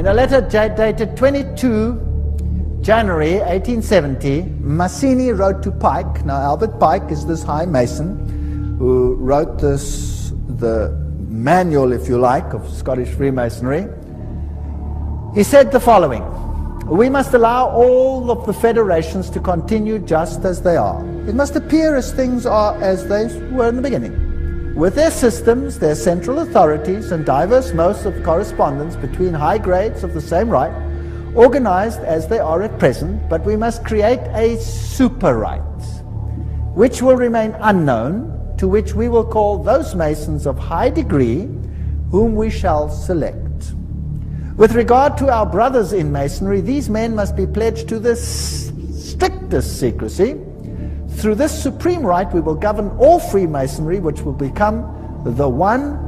In a letter dated 22 January 1870, Mazzini wrote to Pike. Now, Albert Pike is this high mason who wrote the manual, if you like, of Scottish Freemasonry. He said the following: "We must allow all of the federations to continue just as they are. It must appear as things are as they were in the beginning, with their systems, their central authorities, and diverse modes of correspondence between high grades of the same right, organized as they are at present, but we must create a super right, which will remain unknown, to which we will call those Masons of high degree, whom we shall select. With regard to our brothers in Masonry, these men must be pledged to the strictest secrecy. Through this supreme right, we will govern all Freemasonry, which will become the one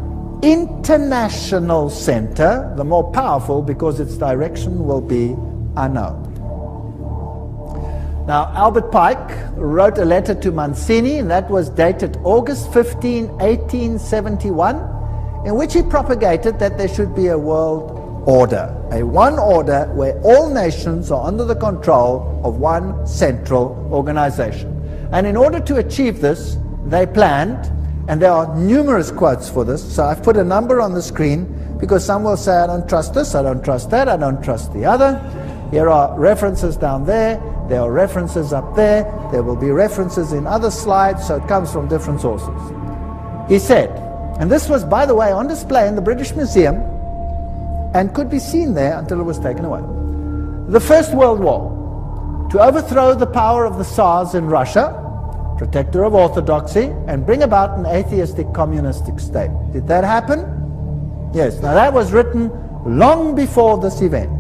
international center, the more powerful because its direction will be unknown." Now, Albert Pike wrote a letter to Mazzini, and that was dated August 15, 1871, in which he propagated that there should be a world order, a one order where all nations are under the control of one central organization. And in order to achieve this, they planned, and there are numerous quotes for this, so I've put a number on the screen because some will say, I don't trust this, I don't trust that, I don't trust the other. Here are references down there, there are references up there, there will be references in other slides, so it comes from different sources. He said, and this was, by the way, on display in the British Museum and could be seen there until it was taken away. The First World War, to overthrow the power of the Tsars in Russia, protector of orthodoxy, and bring about an atheistic communistic state. Did that happen? Yes. Now that was written long before this event.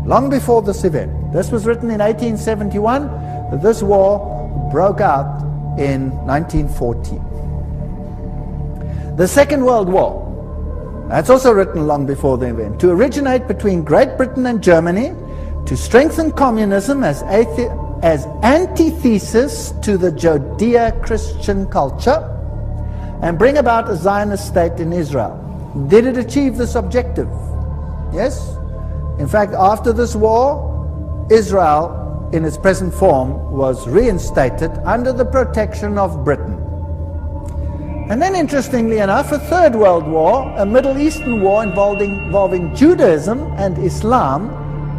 Long before this event. This was written in 1871. This war broke out in 1914. The Second World War, that's also written long before the event. To originate between Great Britain and Germany, to strengthen communism as antithesis to the Judeo-Christian culture, and bring about a Zionist state in Israel. Did it achieve this objective? Yes. In fact, after this war, Israel, in its present form, was reinstated under the protection of Britain. And then, interestingly enough, a Third World War, a Middle Eastern war involving Judaism and Islam,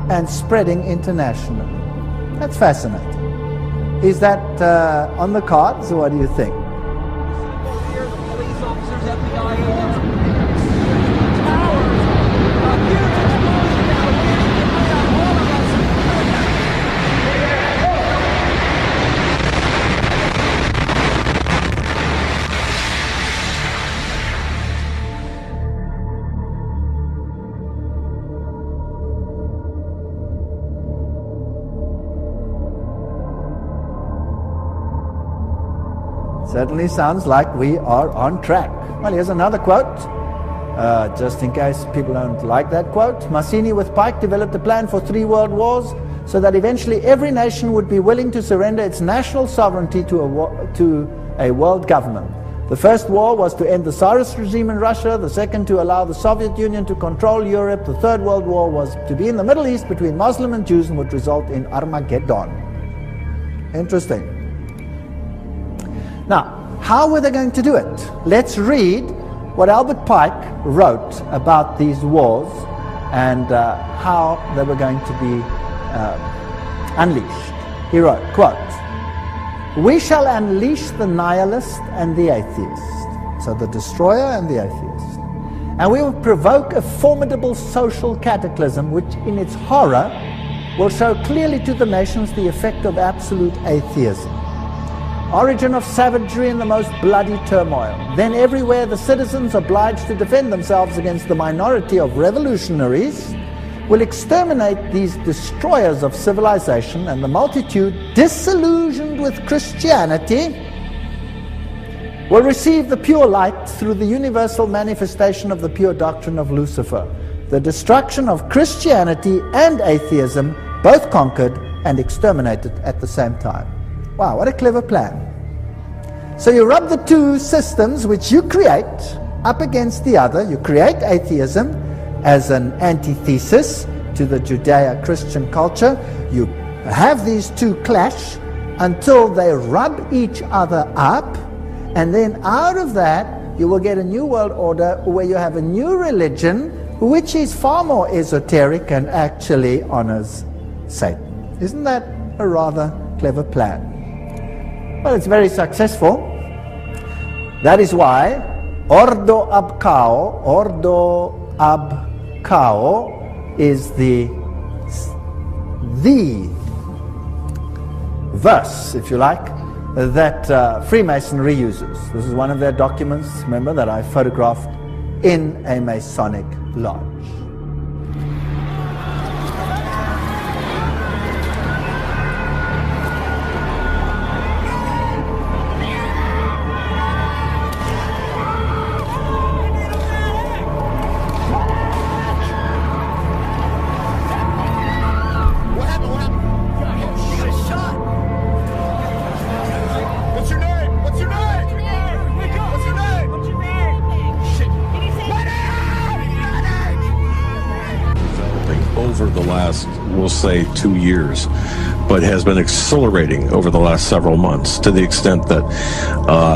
and spreading internationally. That's fascinating. Is that on the cards, or what do you think? Here, the police officers, FBI agents, Certainly sounds like we are on track. Well, here's another quote, just in case people don't like that quote. Mazzini with Pike developed a plan for 3 world wars so that eventually every nation would be willing to surrender its national sovereignty to a world government. The first war was to end the Tsarist regime in Russia, the second to allow the Soviet Union to control Europe, the Third World War was to be in the Middle East between Muslim and Jews and would result in Armageddon. Interesting. Now, how were they going to do it? Let's read what Albert Pike wrote about these wars and how they were going to be unleashed. He wrote, quote, "We shall unleash the nihilist and the atheist," so the destroyer and the atheist, "and we will provoke a formidable social cataclysm which in its horror will show clearly to the nations the effect of absolute atheism. Origin of savagery and the most bloody turmoil. Then everywhere the citizens obliged to defend themselves against the minority of revolutionaries will exterminate these destroyers of civilization, and the multitude, disillusioned with Christianity, will receive the pure light through the universal manifestation of the pure doctrine of Lucifer. The destruction of Christianity and atheism, both conquered and exterminated at the same time." Wow, what a clever plan. So you rub the two systems which you create up against the other. You create atheism, as an antithesis to the Judeo-Christian culture. You have these two clash until they rub each other up, and then out of that you will get a new world order where you have a new religion which is far more esoteric and actually honors Satan. Isn't that a rather clever plan? Well, it's very successful. That is why Ordo ab Cao is the verse, if you like, that Freemasonry uses. This is one of their documents, remember, that I photographed in a Masonic lodge. Over the last, we'll say, 2 years, but has been accelerating over the last several months to the extent that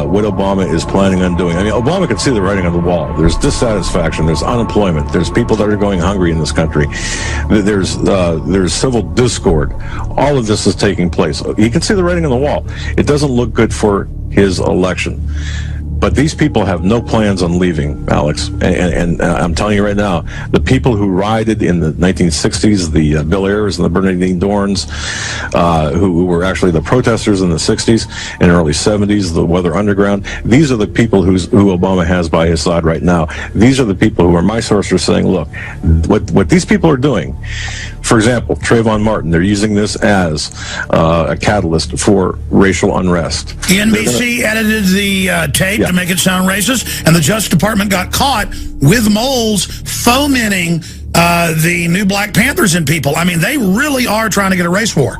what Obama is planning on doing. I mean, Obama can see the writing on the wall. There's dissatisfaction, there's unemployment, there's people that are going hungry in this country, there's civil discord. All of this is taking place. He can see the writing on the wall. It doesn't look good for his election. But these people have no plans on leaving, Alex. And I'm telling you right now, the people who rioted in the 1960s, the Bill Ayers and the Bernardine Dorns, who were actually the protesters in the 60s and early 70s, the Weather Underground, these are the people who Obama has by his side right now. These are the people who are my sources saying, look, what these people are doing, for example, Trayvon Martin, they're using this as a catalyst for racial unrest. The NBC edited the tape to make it sound racist, and the Justice Department got caught with moles fomenting the new Black Panthers in people. I mean, they really are trying to get a race war.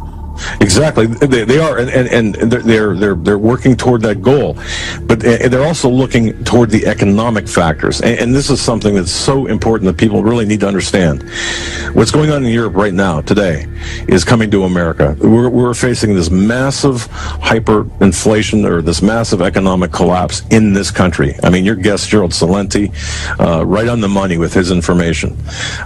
Exactly, they are, and they're working toward that goal, but they're also looking toward the economic factors, and this is something that's so important that people really need to understand. What's going on in Europe right now, today, is coming to America. We're facing this massive hyperinflation, or this massive economic collapse in this country. I mean, your guest, Gerald Celente, right on the money with his information.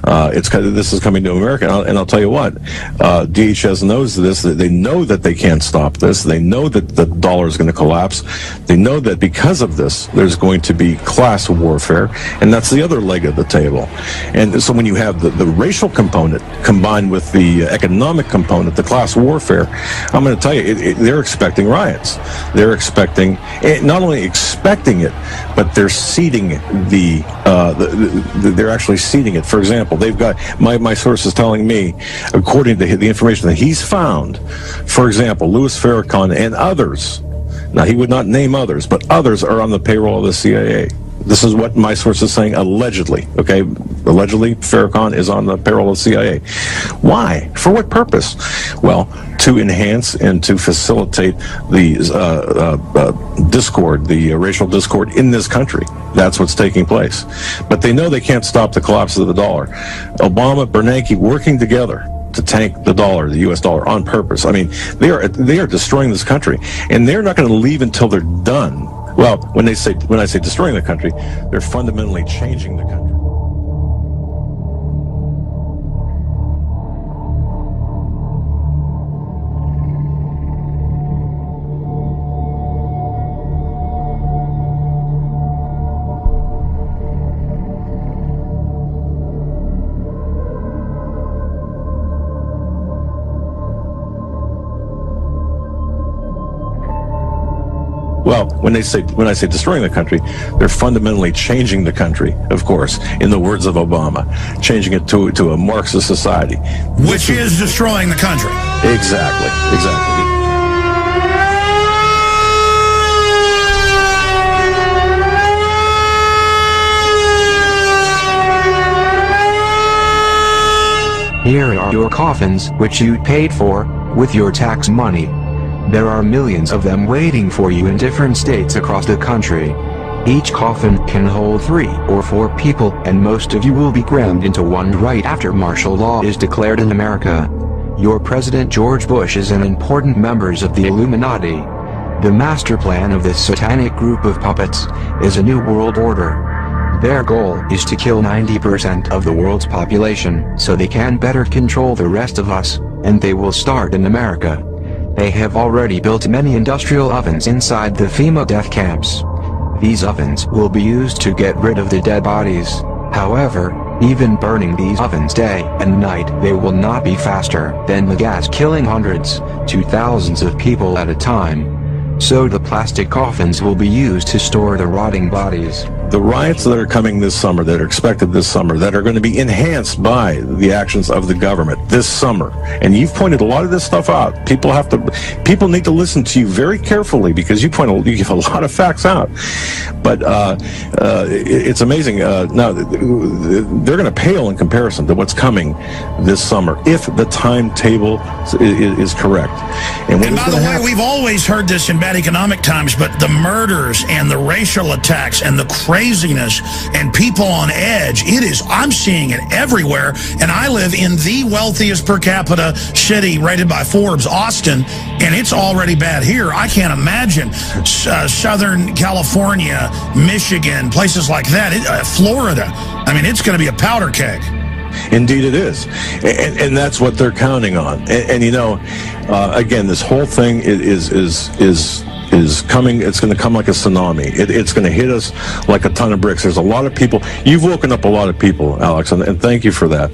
This is coming to America, and I'll tell you what, DHS knows this. They know that they can't stop this. They know that the dollar is going to collapse. They know that because of this, there's going to be class warfare, and that's the other leg of the table. And so when you have the racial component combined with the economic component, the class warfare, I'm going to tell you, they're expecting riots. They're expecting, not only expecting it, but they're seeding they're actually seeding it. For example, they've got, my source is telling me, according to the information that he's found, for example, Louis Farrakhan and others, now he would not name others, but others are on the payroll of the CIA. This is what my source is saying, allegedly, okay? Allegedly, Farrakhan is on the payroll of the CIA. Why? For what purpose? Well, to enhance and to facilitate the discord, the racial discord in this country. That's what's taking place. But they know they can't stop the collapse of the dollar. Obama, Bernanke working together to tank the dollar, the U.S. dollar, on purpose. I mean, they are destroying this country, and they're not going to leave until they're done. Well, when I say destroying the country, they're fundamentally changing the country. Well, when I say destroying the country, they're fundamentally changing the country, of course, in the words of Obama, changing it to a Marxist society. Which is destroying the country. Exactly. Here are your coffins, which you paid for with your tax money. There are millions of them waiting for you in different states across the country. Each coffin can hold 3 or 4 people, and most of you will be crammed into one right after martial law is declared in America. Your President George Bush is an important member of the Illuminati. The master plan of this satanic group of puppets is a new world order. Their goal is to kill 90% of the world's population so they can better control the rest of us, and they will start in America. They have already built many industrial ovens inside the FEMA death camps. These ovens will be used to get rid of the dead bodies. However, even burning these ovens day and night, they will not be faster than the gas killing hundreds to thousands of people at a time. So the plastic coffins will be used to store the rotting bodies. The riots that are coming this summer, that are expected this summer, that are going to be enhanced by the actions of the government this summer. And you've pointed a lot of this stuff out. People need to listen to you very carefully because you give a lot of facts out. But it's amazing. Now, they're going to pale in comparison to what's coming this summer if the timetable is correct. And by the way, we've always heard this in bad economic times, but the murders and the racial attacks and the craziness and people on edge, I'm seeing it everywhere. And I live in the wealthiest per capita city rated by Forbes, Austin, and it's already bad here. I can't imagine Southern California, Michigan, places like that, Florida. I mean, it's going to be a powder keg. Indeed it is. And that's what they're counting on. And you know, again, this whole thing is coming. It's going to come like a tsunami. It's going to hit us like a ton of bricks. There's a lot of people. You've woken up a lot of people, Alex, and thank you for that.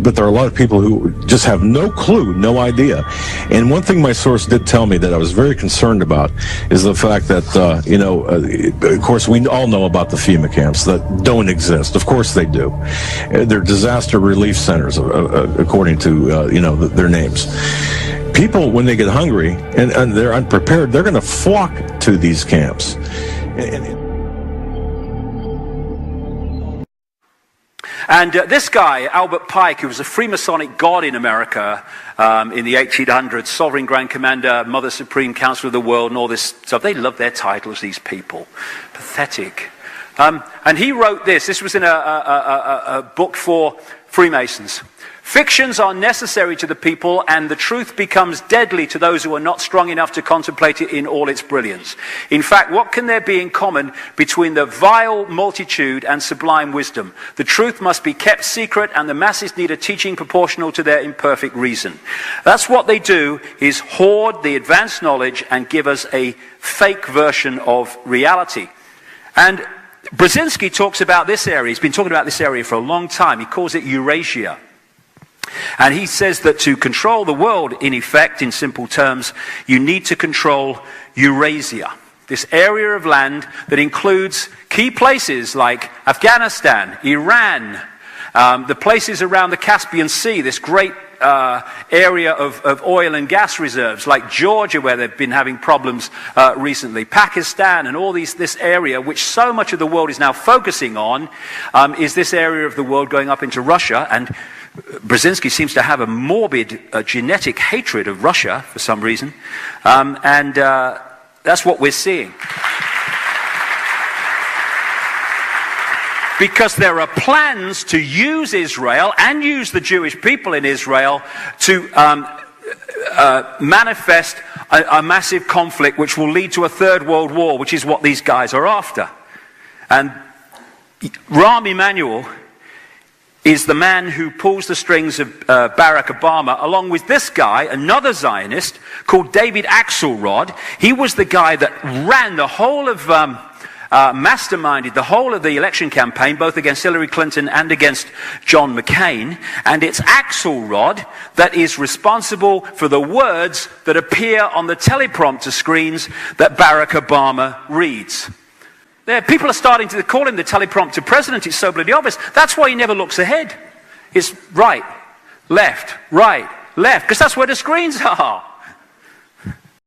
But there are a lot of people who just have no clue, no idea. And one thing my source did tell me that I was very concerned about is the fact that, of course, we all know about the FEMA camps that don't exist. Of course they do. They're disaster relief centers, according to, their names. People, when they get hungry and they're unprepared, they're going to flock to these camps. And this guy, Albert Pike, who was a Freemasonic god in America in the 1800s, Sovereign Grand Commander, Mother Supreme Counselor of the World, and all this stuff. They love their titles, these people. Pathetic. And he wrote this. This was in a book for Freemasons. Fictions are necessary to the people, and the truth becomes deadly to those who are not strong enough to contemplate it in all its brilliance. In fact, what can there be in common between the vile multitude and sublime wisdom? The truth must be kept secret, and the masses need a teaching proportional to their imperfect reason. That's what they do, is hoard the advanced knowledge and give us a fake version of reality. And Brzezinski talks about this area. He's been talking about this area for a long time. He calls it Eurasia. And he says that to control the world, in effect, in simple terms, you need to control Eurasia, this area of land that includes key places like Afghanistan, Iran, the places around the Caspian Sea, this great area of oil and gas reserves, like Georgia, where they've been having problems recently, Pakistan, and all this area, which so much of the world is now focusing on, is this area of the world going up into Russia. And Brzezinski seems to have a morbid genetic hatred of Russia for some reason, and that's what we're seeing. Because there are plans to use Israel and use the Jewish people in Israel to manifest a massive conflict which will lead to a third world war, which is what these guys are after. And Rahm Emanuel is the man who pulls the strings of Barack Obama, along with this guy, another Zionist, called David Axelrod. He was the guy that ran the whole of, masterminded the whole of the election campaign, both against Hillary Clinton and against John McCain. And it's Axelrod that is responsible for the words that appear on the teleprompter screens that Barack Obama reads. People are starting to call him the teleprompter president. It's so bloody obvious. That's why he never looks ahead. It's right, left, because that's where the screens are.